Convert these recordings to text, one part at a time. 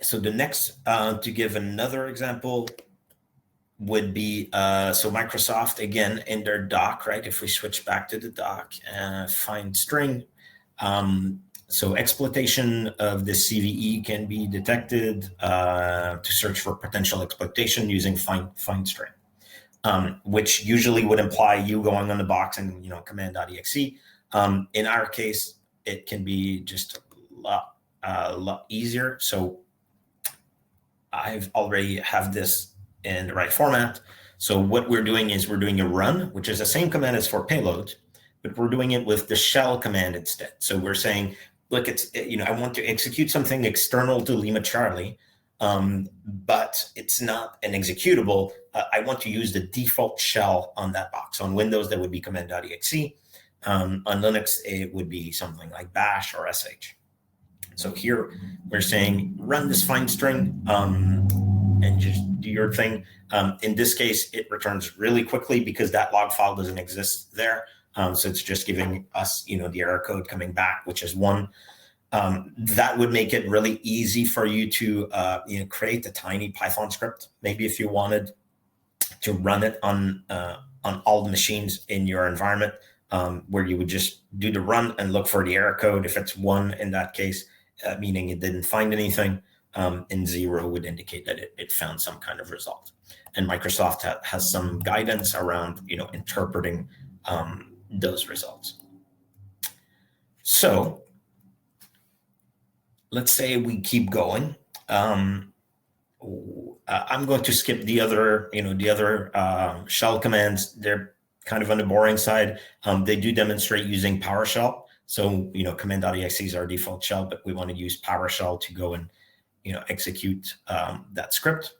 So the next, to give another example, would be, so Microsoft, again, in their doc, right? If we switch back to the doc, find string. So exploitation of the CVE can be detected to search for potential exploitation using find string, which usually would imply you going on the box and, command.exe. In our case, it can be just a lot easier. So I've already have this in the right format. So what we're doing is we're doing a run, which is the same command as for payload, but we're doing it with the shell command instead. So we're saying, look, I want to execute something external to LimaCharlie, but it's not an executable. I want to use the default shell on that box. On Windows, that would be command.exe. On Linux, it would be something like bash or sh. So here we're saying run this find string and just do your thing. In this case, it returns really quickly because that log file doesn't exist there. So it's just giving us, the error code coming back, which is 1. That would make it really easy for you to create a tiny Python script. Maybe if you wanted to run it on all the machines in your environment, where you would just do the run and look for the error code. If it's 1 in that case, meaning it didn't find anything, and 0 would indicate that it found some kind of result. And Microsoft has some guidance around interpreting those results. So let's say we keep going. I'm going to skip the other shell commands. They're kind of on the boring side. They do demonstrate using PowerShell. So, command.exe is our default shell, but we want to use PowerShell to go and, execute that script.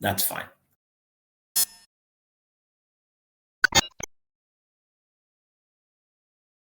That's fine.